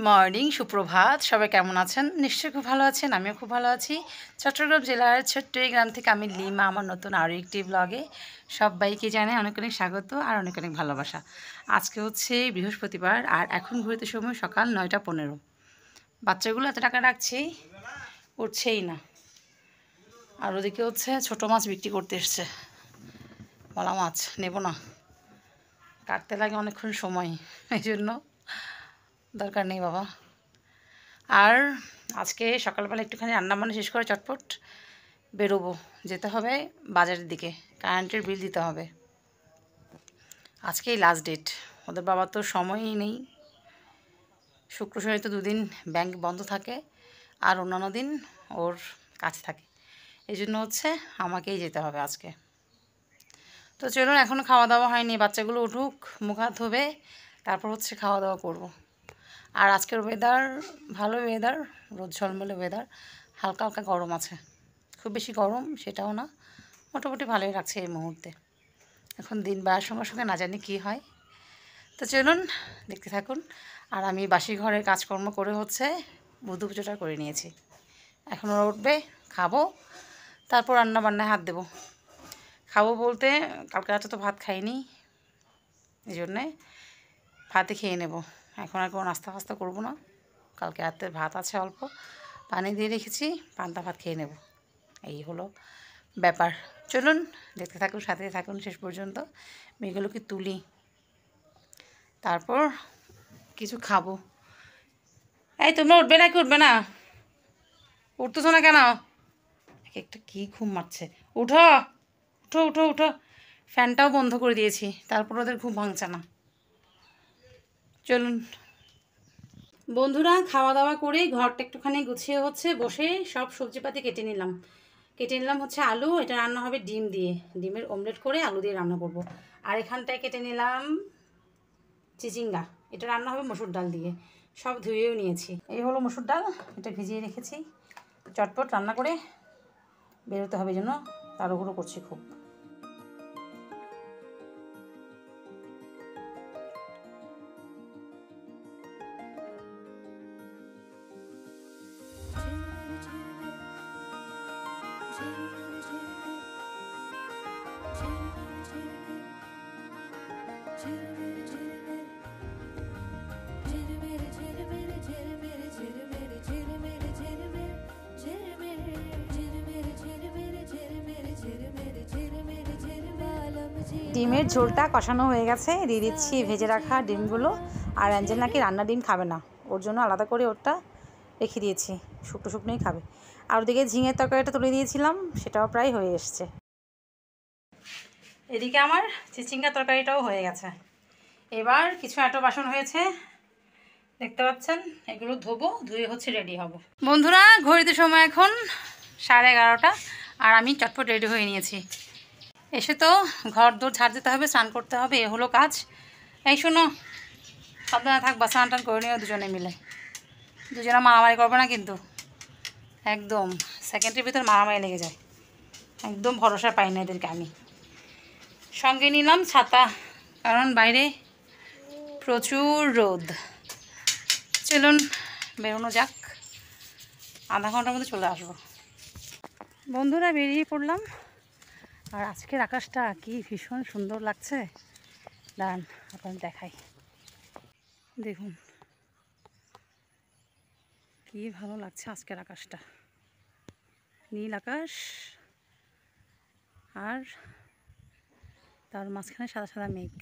Morning, সুপ্রভাত। সবাই কেমন আছেন? নিশ্চয়ই খুব ভালো আছেন। আমিও খুব ভালো আছি। চট্টগ্রাম জেলার ছোট্ট এই গ্রাম থেকে আমি লিমা, আমার নতুন আরও একটি ব্লগে সবাইকে জানাই অনেক অনেক স্বাগত আর অনেক অনেক ভালোবাসা। আজকে হচ্ছে বৃহস্পতিবার আর এখন ঘুরতে সময় সকাল 9টা 15। বাচ্চাগুলো এত টাকা রাখছি, উঠছেই না। আর ওদিকে হচ্ছে ছোটো মাছ বিক্রি করতে এসছে। মলা মাছ নেব না, কাটতে লাগে অনেকক্ষণ সময়, এই জন্য দরকার নেই বাবা। আর আজকে সকালবেলা একটুখানি রান্নাবান্না শেষ করে চটপট বেরোবো, যেতে হবে বাজারের দিকে, কারেন্টের বিল দিতে হবে। আজকেই লাস্ট ডেট, ওদের বাবা তো সময়ই নেই। শুক্র শনি তো 2 দিন ব্যাংক বন্ধ থাকে আর অন্যান্য দিন ওর কাজ থাকে, এই জন্য হচ্ছে আমাকেই যেতে হবে আজকে। তো চলুন, এখনও খাওয়া দাওয়া হয়নি, বাচ্চাগুলো উঠুক, মুখ হাত ধোবে, তারপর হচ্ছে খাওয়া দাওয়া করব। আর আজকের ওয়েদার ভালো, ওয়েদার রোদ ঝলমলে ওয়েদার, হালকা হালকা গরম আছে, খুব বেশি গরম সেটাও না, মোটামুটি ভালোই লাগছে এই মুহূর্তে। এখন দিন বাড়ার সঙ্গে সঙ্গে না জানি কী হয়। তো চলুন দেখতে থাকুন। আর আমি বাসি ঘরের কাজকর্ম করে হচ্ছে বুধু পুজোটা করে নিয়েছি। এখন ওরা উঠবে, খাবো, তারপর রান্না বান্নায় হাত দেবো। খাবো বলতে কালকে রাতে তো ভাত খাইনি, এই জন্যে ভাতে খেয়ে নেব। এখন আর কোনো নাস্তা ফাস্তা করবো না, কালকে রাতের ভাত আছে অল্প, পানি দিয়ে রেখেছি, পান্তা ভাত খেয়ে নেব। এই হলো ব্যাপার। চলুন দেখতে থাকুন, সাথে থাকুন শেষ পর্যন্ত। মেয়েগুলোকে তুলি, তারপর কিছু খাবো। এই তোমরা উঠবে না, কি উঠবে না? উঠতেছো না কেন? একটা কী ঘুম মারছে। উঠো উঠো উঠো উঠো, ফ্যানটাও বন্ধ করে দিয়েছি, তারপর ওদের ঘুম ভাঙছে না। চলুন বন্ধুরা, খাওয়া দাওয়া করে ঘরটা একটুখানি গুছিয়ে হচ্ছে বসে সব সবজিপাতি কেটে নিলাম হচ্ছে আলু, এটা রান্না হবে ডিম দিয়ে, ডিমের অমলেট করে আলু দিয়ে রান্না করব। আর এখানটায় কেটে নিলাম চিচিঙ্গা, এটা রান্না হবে মসুর ডাল দিয়ে, সব ধুয়েও নিয়েছি। এই হলো মসুর ডাল, এটা ভিজিয়ে রেখেছি, চটপট রান্না করে বেরোতে হবে, জন্য তাড়াহুড়ো করছি খুব। ডিমের ঝোলটা কষানো হয়ে গেছে, দিয়ে দিচ্ছি ভেজে রাখা ডিমগুলো। আর অ্যাঞ্জেল নাকি রান্না ডিম খাবে না, ওর জন্য আলাদা করে ওরটা রেখে দিয়েছি, শুকনো শুকনোই খাবে। আর ওদিকে ঝিঙের তরকারিটা তুলে দিয়েছিলাম, সেটাও প্রায় হয়ে এসছে। এদিকে আমার চিচিঙ্গা তরকারিটাও হয়ে গেছে। এবার কিছু এঁটো বাসন হয়েছে দেখতে পাচ্ছেন, এগুলো ধোবো, ধুয়ে হচ্ছে রেডি হব। বন্ধুরা, ঘড়িতে সময় এখন 11:30, আর আমি চটপট রেডি হয়ে নিয়েছি। এসে তো ঘর দৌড় ঝাড় দিতে হবে, স্নান করতে হবে, এ হলো কাজ। এই শোনো, সাবধানে থাকবা, স্নান টান করে নিও দুজনে মিলে। দুজনে মারামারি করবে না কিন্তু, একদম সেকেন্ডের ভিতর মারামারি লেগে যায়, একদম ভরসা পাই না এদেরকে আমি। সঙ্গে নিলাম ছাতা, কারণ বাইরে প্রচুর রোদ। চলুন বেরোনো যাক, আধা ঘন্টার মধ্যে চলে আসবো। বন্ধুরা, বেরিয়ে পড়লাম। আর আজকের আকাশটা কি ভীষণ সুন্দর লাগছে, দাঁড়ান আপনাদের দেখাই। দেখুন কি ভালো লাগছে আজকের আকাশটা, নীল আকাশ, আর তার মাঝখানে সাদা সাদা মেঘ।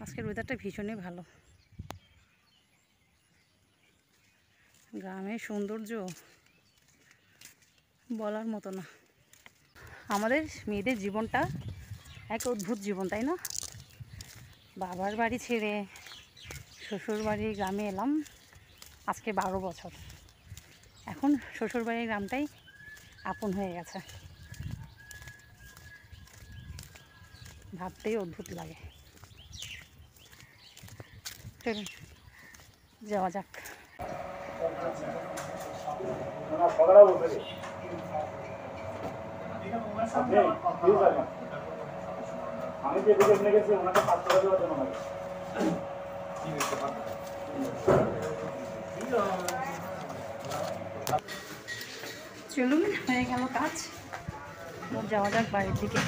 আজকের ওয়েদারটা ভীষণই ভালো, গ্রামের সৌন্দর্য বলার মতো না। আমাদের মেয়েদের জীবনটা এক অদ্ভুত জীবন, তাই না? বাবার বাড়ি ছেড়ে শ্বশুর বাড়ির গ্রামে এলাম আজকে 12 বছর। এখন শ্বশুর বাড়ির গ্রামটাই আপন হয়ে গেছে, ভাবতেই অদ্ভুত লাগে। চলুন যাওয়া যাক। আমি যে দিকে গেছি ওনাকে 5 টাকা দেওয়ার জন্য চলুন, হয়ে গেল কাজ, যাওয়া যাক বাড়ির দিকে।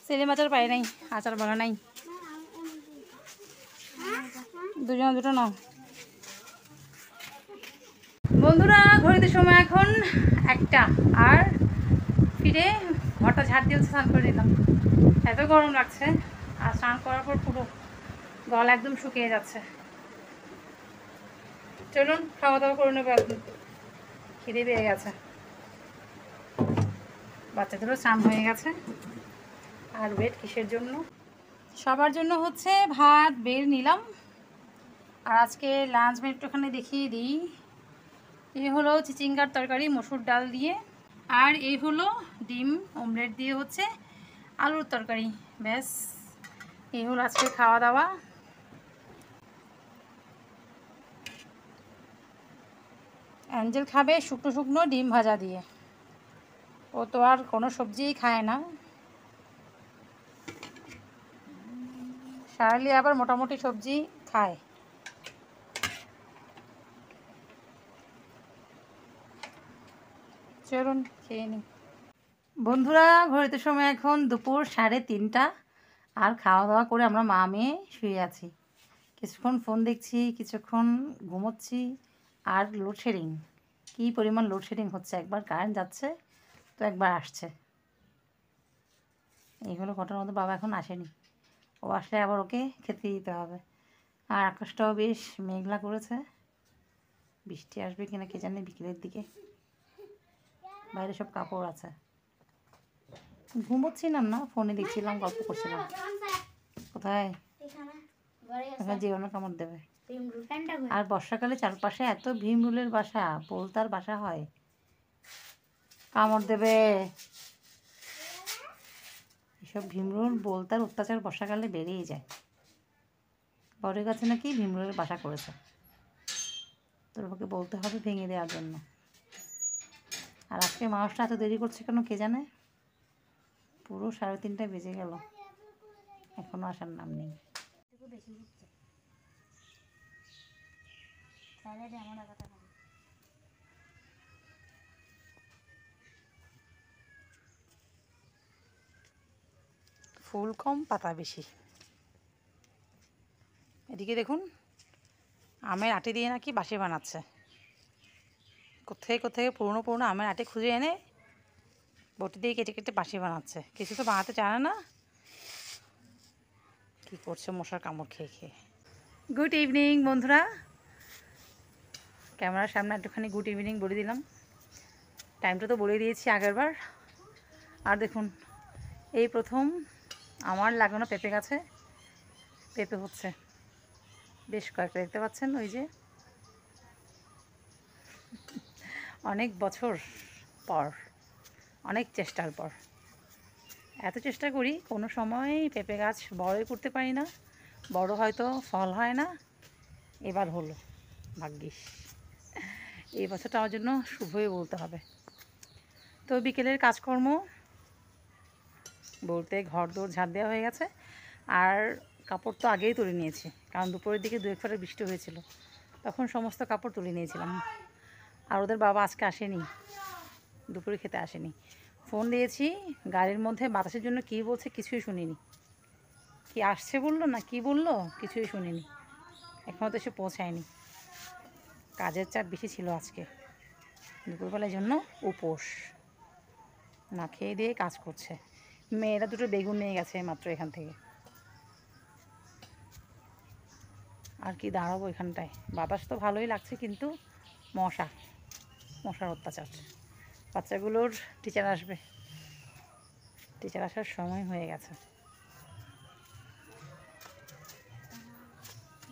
সেলিম আচার পাই নাই, আচার বলা নাই, দুজন দুটো নাও। বন্ধুরা ঘড়িতে সময় এখন 1টা, আর ফিরে ঘরটা ঝাড় দিয়ে স্নান করে নিলাম। এত গরম লাগছে, আর স্নান করার পর পুরো গলা একদম শুকিয়ে যাচ্ছে। চলুন খাওয়া দাওয়া করে নেবো, একদম খিদে পেয়ে গেছে। বাচ্চাদেরও স্নান হয়ে গেছে, আর ওয়েট কিসের জন্য? সবার জন্য হচ্ছে ভাত বের নিলাম। আর আজকে লাঞ্চ মেনু একটুখানি দেখিয়ে দিই। এই হলো চিচিঙ্গার তরকারি মসুর ডাল দিয়ে, আর এই হলো ডিম অমলেট দিয়ে হচ্ছে আলুর তরকারি। ব্যাস, এই হলো আজকে খাওয়া দাওয়া। অ্যাঞ্জেল খাবে শুকনো শুকনো ডিম ভাজা দিয়ে, ও তো আর কোনো সবজিই খায় না। শার্লি আবার মোটামুটি সবজি খায়। চলুন খেয়ে নিই। বন্ধুরা ঘড়িতে সময় এখন দুপুর 3:30, আর খাওয়া দাওয়া করে আমরা মা মেয়ে শুয়ে আছি। কিছুক্ষণ ফোন দেখছি, কিছুক্ষণ ঘুমোচ্ছি। আর লোডশেডিং, কী পরিমাণ লোডশেডিং হচ্ছে, একবার কারেন্ট যাচ্ছে তো একবার আসছে। এইগুলো ঘটনার মধ্যে বাবা এখন আসেনি, ও আসলে আবার ওকে খেতে দিতে হবে। আর আকাশটাও বেশ মেঘলা করেছে, বৃষ্টি আসবে কিনা কে জানে বিকেলের দিকে। বাইরে সব কাপড় আছে। ঘুমোচ্ছিলাম না, ফোনে দেখছিলাম, গল্প করছিলাম। কোথায়? জীবনে কামড় দেবে। আর বর্ষাকালে চারপাশে এত ভীমরুলের বাসা, পোলতার বাসা হয়, কামড় দেবে। এসব ভীমরুল বোলতার অত্যাচার বর্ষাকালে বেড়েই যায়। বড়ের কাছে নাকি ভীমরুলের বাসা করেছে, তোর ওকে বলতে হবে ভেঙে দেওয়ার জন্য। আর আজকে মানুষটা এত দেরি করছে কেন কে জানে, পুরো 3:30 বেজে গেল, এখনো আসার নাম নেই। ফুল কম পাতা বেশি। এদিকে দেখুন, আমের আটি দিয়ে নাকি বাঁশি বানাচ্ছে। কোথায় কোথায় পুরনো পুরনো আমের আটি খুঁজে এনে বটি দিয়ে কেটে কেটে বাঁশি বানাচ্ছে। কিছু তো বানাতে জানে না, কী করছে মশার কামড় খেয়ে খেয়ে। গুড ইভিনিং বন্ধুরা, ক্যামেরার সামনে একটুখানি গুড ইভিনিং বলে দিলাম। টাইমটা তো বলে দিয়েছি আগেরবার। আর দেখুন, এই প্রথম আমার লাগানো পেঁপে গাছে পেঁপে হচ্ছে, বেশ কয়েকটা দেখতে পাচ্ছেন, ওই যে অনেক বছর পর, অনেক চেষ্টার পর। এত চেষ্টা করি, কোনো সময় পেঁপে গাছ বড়ই করতে পারি না, বড় হয়তো ফল হয় না। এবার হলো, ভাগ্যিস। এই বছরটা আমার জন্য শুভই বলতে হবে। তো বিকেলের কাজকর্ম বলতে ঘর দোর ঝাড় দেওয়া হয়ে গেছে, আর কাপড় তো আগেই তুলে নিয়েছি, কারণ দুপুরের দিকে 2-1 ফোঁটা বৃষ্টি হয়েছিল, তখন সমস্ত কাপড় তুলে নিয়েছিলাম। আর ওদের বাবা আজকে আসেনি, দুপুরে খেতে আসেনি। ফোন দিয়েছি, গাড়ির মধ্যে বাতাসের জন্য কী বলছে কিছুই শুনিনি। কি আসছে বললো না কি বললো কিছুই শুনিনি, এখনও তো এসে পৌঁছায়নি। কাজের চাপ বেশি ছিল আজকে, দুপুরবেলার জন্য উপোস, না খেয়ে দিয়ে কাজ করছে। মেয়েরা দুটো বেগুন নিয়ে গেছে মাত্র এখান থেকে। আর কি দাঁড়াবো এখানটায়, বাতাস তো ভালোই লাগছে, কিন্তু মশার অত্যাচার। বাচ্চাগুলোর টিচার আসবে, টিচার আসার সময় হয়ে গেছে।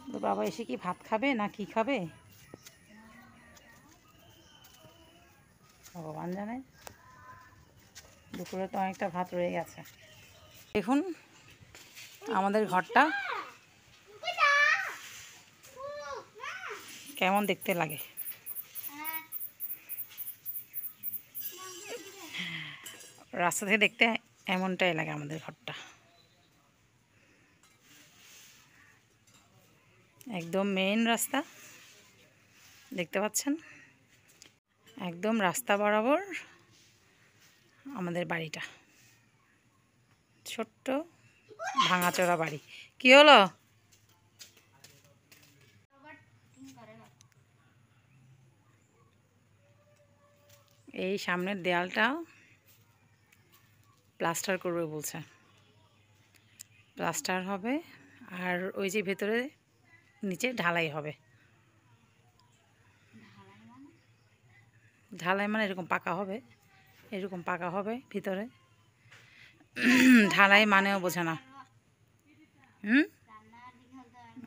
তো বাবা এসে কি ভাত খাবে না কি খাবে ভগবান জানে। দুপুরে তো অনেকটা ভাত রয়ে গেছে। দেখুন আমাদের ঘরটা কেমন দেখতে লাগে। রাস্তা থেকে দেখতে এমনটাই লাগে আমাদের ঘরটা, একদম মেইন রাস্তা, দেখতে পাচ্ছেন। একদম রাস্তা বরাবর আমাদের বাড়িটা, ছোট্ট ভাঙাচোরা বাড়ি। কি হলো? এই সামনের দেয়ালটা প্লাস্টার করবে বলছে, প্লাস্টার হবে আর ওই যে ভেতরে নিচে ঢালাই হবে। ঢালাই মানে এরকম পাকা হবে, এরকম পাকা হবে ভিতরে। ঢালাই মানেও বোঝে না।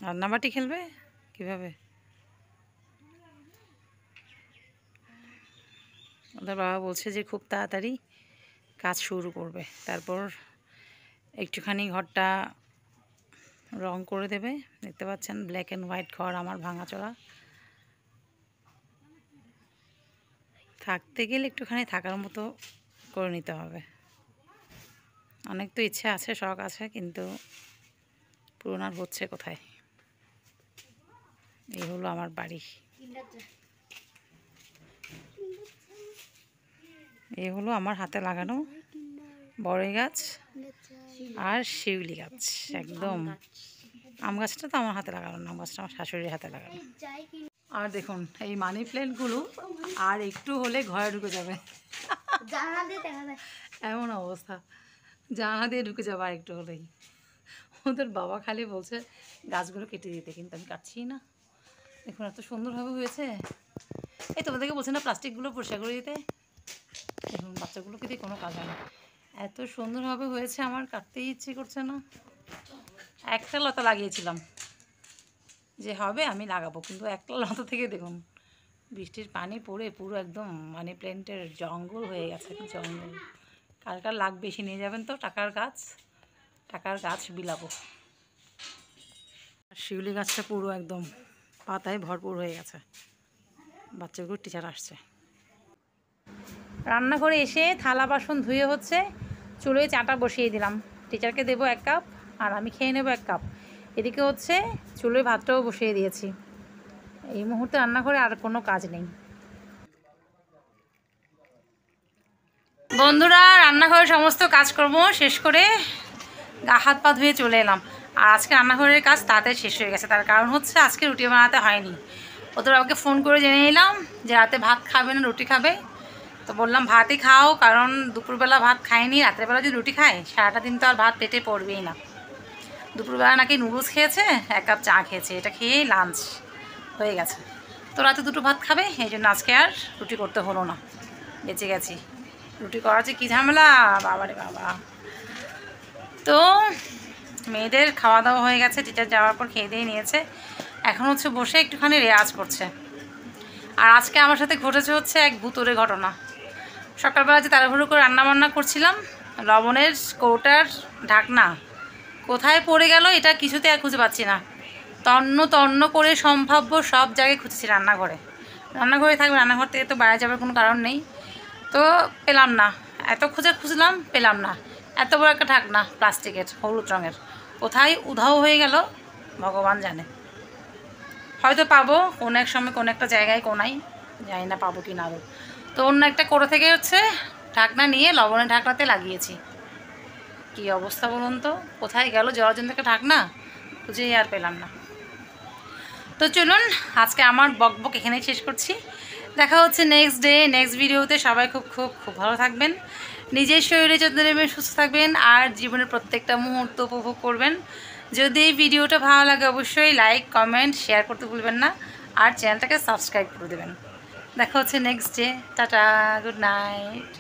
রান্নাবাটি খেলবে কিভাবে? ওদের বাবা বলছে যে খুব তাড়াতাড়ি কাজ শুরু করবে, তারপর একটুখানি ঘরটা রং করে দেবে। দেখতে পাচ্ছেন ব্ল্যাক অ্যান্ড হোয়াইট ঘর আমার ভাঙাচোরা। থাকতে গেলে একটুখানি থাকার মতো করে নিতে হবে। অনেক তো ইচ্ছা আছে, শখ আছে, কিন্তু পূরণ আর হচ্ছে কোথায়। এই হলো আমার বাড়ি, এই হলো আমার হাতে লাগানো বড়ই গাছ আর শিউলি গাছ। একদম আম গাছটা তো আমার হাতে লাগানো না, আম গাছটা আমার শাশুড়ির হাতে লাগানো। আর দেখুন এই মানি প্ল্যান্টগুলো আর একটু হলে ঘরে ঢুকে যাবে, এমন অবস্থা। জানলা দিয়ে ঢুকে যাবে আর একটু হলেই। ওদের বাবা খালি বলছে গাছগুলো কেটে দিতে, কিন্তু আমি কাটছি না। দেখুন এত সুন্দরভাবে হয়েছে। এই তোমাদেরকে বলছে না প্লাস্টিকগুলো পরিষ্কার করে দিতে। দেখুন বাচ্চাগুলোকে দিয়ে কোনো কাজ হয় না। এত সুন্দরভাবে হয়েছে, আমার কাটতেই ইচ্ছে করছে না। একটা লতা লাগিয়েছিলাম যে হবে আমি লাগাবো, কিন্তু একটা লতা থেকে দেখুন বৃষ্টির পানি পড়ে পুরো একদম মানি প্ল্যান্টের জঙ্গল হয়ে গেছে। জঙ্গল কার কার লাগবে বেশি নিয়ে যাবেন তো, টাকার গাছ বিলাবো। শিউলি গাছটা পুরো একদম পাতায় ভরপুর হয়ে গেছে। বাচ্চাগুলো টিচার আসছে। রান্নাঘরে এসে থালা বাসন ধুয়ে হচ্ছে, চুলোয় চাটা বসিয়ে দিলাম। টিচারকে দেবো 1 কাপ আর আমি খেয়ে নেবো 1 কাপ। এদিকে হচ্ছে চুলোয় ভাতটাও বসিয়ে দিয়েছি। এই মুহূর্তে রান্নাঘরে আর কোনো কাজ নেই। বন্ধুরা রান্নাঘরে সমস্ত কাজকর্ম শেষ করে গা হাত পা ধুয়ে চলে এলাম। আর আজকে রান্নাঘরের কাজ তাড়াতাড়ি শেষ হয়ে গেছে, তার কারণ হচ্ছে আজকে রুটি বানাতে হয়নি। ওদের আমাকে ফোন করে জেনে নিলাম যে রাতে ভাত খাবে না রুটি খাবে। তো বললাম ভাতই খাও, কারণ দুপুরবেলা ভাত খায়নি, রাত্রেবেলা যদি রুটি খায় সারাটা দিন তো আর ভাত পেটে পড়বেই না। দুপুরবেলা নাকি নুডলস খেয়েছে, 1 কাপ চা খেয়েছে, এটা খেয়েই লাঞ্চ হয়ে গেছে। তো রাতে 2টো ভাত খাবে, এই জন্য আজকে আর রুটি করতে হলো না, বেঁচে গেছি। রুটি করা হচ্ছে কী ঝামেলা, বাবারে বাবা। তো মেয়েদের খাওয়া দাওয়া হয়ে গেছে, টিচার যাওয়ার পর খেয়ে দিয়ে নিয়েছে। এখন হচ্ছে বসে একটুখানি রেয়াজ করছে। আর আজকে আমার সাথে ঘটেছে হচ্ছে এক ভুতুরে ঘটনা। সকালবেলা যে তাড়াহুড়ো করে রান্নাবান্না করছিলাম, লবণের কৌটার ঢাকনা কোথায় পড়ে গেল এটা কিছুতে আর খুঁজে পাচ্ছি না। তন্ন করে সম্ভাব্য সব জায়গায় খুঁজেছি। রান্নাঘরে থাকবে, রান্নাঘর থেকে তো বাইরে যাবার কোনো কারণ নেই। তো পেলাম না, এত খুঁজলাম পেলাম না। এত বড় একটা ঢাকনা প্লাস্টিকের হলুদ রঙের, কোথায় উধাও হয়ে গেল ভগবান জানে। হয়তো পাবো কোনো এক সময় কোনো একটা জায়গায়, কোনাই জানি না পাবো কি না। তো অন্য একটা কোড়ো থেকে হচ্ছে ঢাকনা নিয়ে লবণের ঢাকনাতে লাগিয়েছি। কি অবস্থা বলুন তো, কোথায় গেল জলজন্ত একটা ঢাকনা, খুঁজেই আর পেলাম না। তো চলুন আজকে আমার বকবক এখানেই শেষ করছি। দেখা হচ্ছে নেক্সট ডে নেক্সট ভিডিওতে। সবাই খুব খুব খুব ভালো থাকবেন, নিজের শরীরে যত্ন নেবেন, সুস্থ থাকবেন আর জীবনের প্রত্যেকটা মুহূর্ত উপভোগ করবেন। যদি এই ভিডিওটা ভালো লাগে অবশ্যই লাইক কমেন্ট শেয়ার করতে ভুলবেন না, আর চ্যানেলটাকে সাবস্ক্রাইব করে দেবেন। দেখা হচ্ছে next day. Tata, good night.